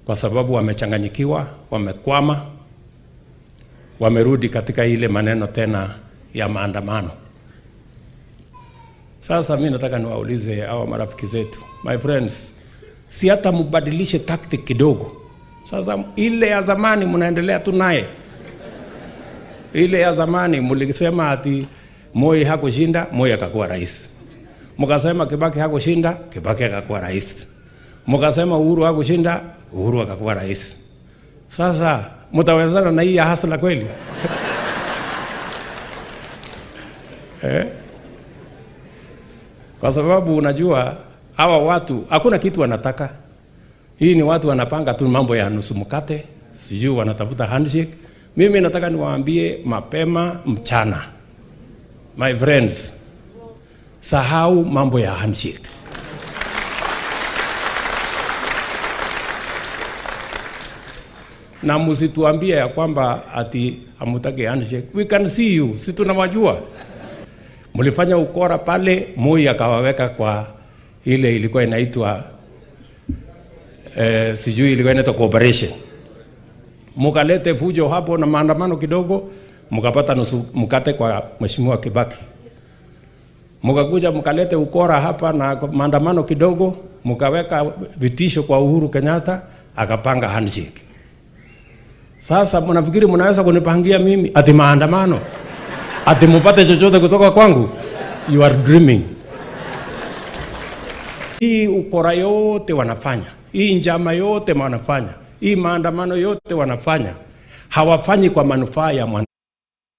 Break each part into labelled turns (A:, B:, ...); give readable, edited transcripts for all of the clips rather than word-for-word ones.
A: kwa sababu wamechanganyikiwa, wamekwama, wamerudi katika ile maneno tena ya maandamano. Sasa mimi nataka niwaulize hawa marafiki zetu, my friends, si hata mbadilishe tactic kidogo. Sasa ile ya zamani mnaendelea tu naye. Ile ya zamani mlisema ati Moi hakushinda, Moi akakuwa rais. Mkasema Kibaki hakushinda, Kibaki akakuwa rais. Mkasema Uhuru hakushinda, Uhuru akakuwa rais. Sasa mtawezana na hii hasla kweli? Kwa sababu unajua hawa watu hakuna kitu wanataka. Hii ni watu wanapanga tu mambo ya nusu mkate, sijui wanatafuta handshake. Mimi nataka niwaambie mapema mchana, my friends, sahau mambo ya handshake. Na msituambie ya kwamba ati hamutaki handshake. We can see you, si tunawajua. Mlifanya ukora pale, Moi akawaweka kwa ile ilikuwa inaitwa sijui ilikuwa inaitwa cooperation. Mkalete fujo hapo na maandamano kidogo, mkapata nusu mkate kwa Mheshimiwa Kibaki. Mkakuja mkalete ukora hapa na maandamano kidogo, mkaweka vitisho kwa Uhuru Kenyatta, akapanga handshake. Sasa mnafikiri mnaweza kunipangia mimi ati maandamano? Ati mpate chochote kutoka kwangu? You are dreaming. Hii ukora yote wanafanya, hii njama yote wanafanya, hii maandamano yote wanafanya, hawafanyi kwa manufaa ya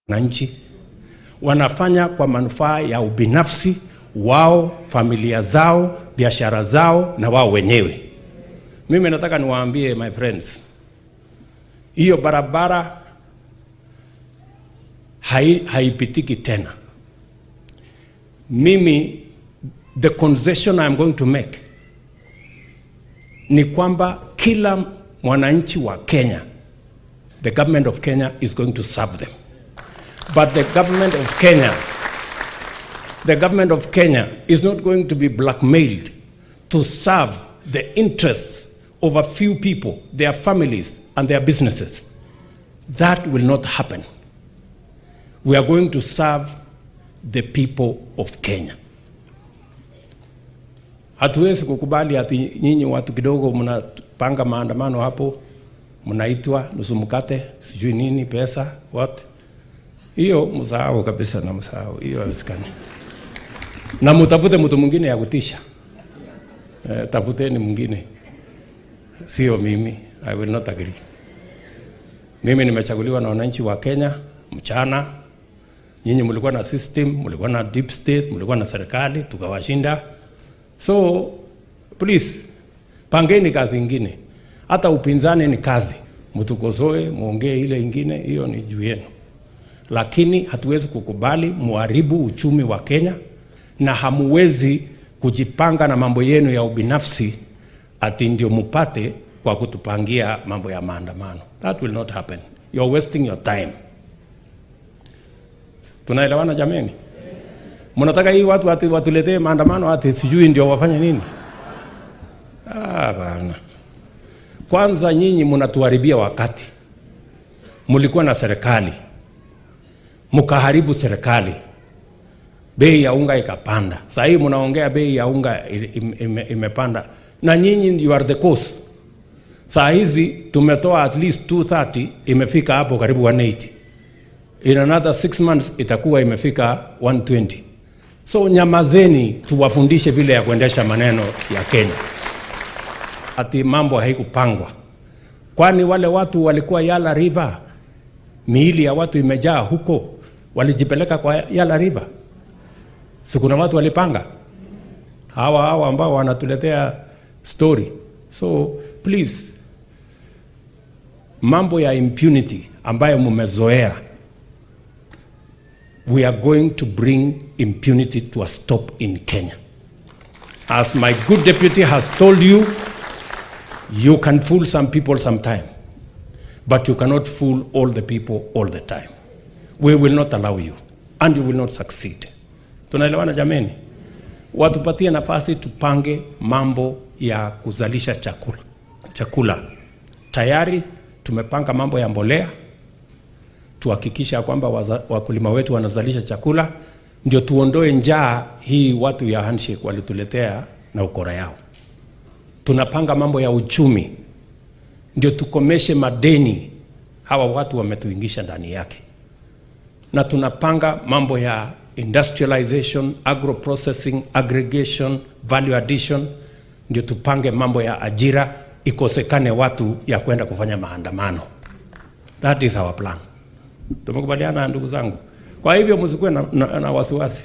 A: mwananchi. Wanafanya kwa manufaa ya ubinafsi wao, familia zao, biashara zao na wao wenyewe. Mimi nataka niwaambie my friends, hiyo barabara haipitiki tena. Mimi the concession I am going to make ni kwamba kila mwananchi wa Kenya, the government of Kenya is going to serve them. But the government of Kenya is not going to be blackmailed to serve the interests of a few people, their families and their businesses. That will not happen. We are going to serve the people of Kenya. Hatuwezi kukubali ati nyinyi watu kidogo mnapanga maandamano hapo, mnaitwa nusu mkate, sijui nini, pesa, what? Hiyo msahau kabisa, na msahau. Hiyo haiwezekani. Na mtafute mtu mwingine ya kutisha. Tafuteni mwingine. Sio mimi. I will not agree. Mimi nimechaguliwa na wananchi wa Kenya mchana. Nyinyi mlikuwa na system, mlikuwa na deep state, mlikuwa na serikali, tukawashinda. So please, pangeni kazi ingine. Hata upinzani ni kazi. Mtukosoe, muongee ile ingine, hiyo ni juu yenu. Lakini hatuwezi kukubali muharibu uchumi wa Kenya, na hamuwezi kujipanga na mambo yenu ya ubinafsi ati ndio mupate kwa kutupangia mambo ya maandamano. That will not happen. You are wasting your time. Tunaelewana jameni? Mnataka hii watu watuletee maandamano ati sijui ndio wafanye nini? Bana. Kwanza nyinyi mnatuharibia wakati. Mlikuwa na serikali, mkaharibu serikali, bei ya unga ikapanda. Sasa hii mnaongea bei ya unga imepanda, na nyinyi you are the cause. Sasa hizi tumetoa at least 230, imefika hapo karibu 180. In another 6 months itakuwa imefika 120. So nyamazeni, tuwafundishe vile ya kuendesha maneno ya Kenya. Ati mambo haikupangwa. Kwani wale watu walikuwa Yala River, miili ya watu imejaa huko, walijipeleka kwa Yala River? Si kuna watu walipanga? Hawa ambao wanatuletea story. So please, mambo ya impunity ambayo mumezoea, we are going to bring impunity to a stop in Kenya. As my good deputy has told you, you can fool some people sometime, but you cannot fool all the people all the time. We will not allow you, and you will not succeed. Tunaelewana jameni? Watupatie nafasi tupange mambo ya kuzalisha chakula. Tayari tumepanga mambo ya mbolea, tuhakikisha kwamba wakulima wetu wanazalisha chakula, ndio tuondoe njaa hii watu ya handshake walituletea na ukora yao. Tunapanga mambo ya uchumi, ndio tukomeshe madeni hawa watu wametuingisha ndani yake. Na tunapanga mambo ya industrialization, agro processing, aggregation, value addition, ndio tupange mambo ya ajira, ikosekane watu ya kwenda kufanya maandamano. That is our plan. Tumekubaliana ndugu zangu. Kwa hivyo msikuwe na wasiwasi.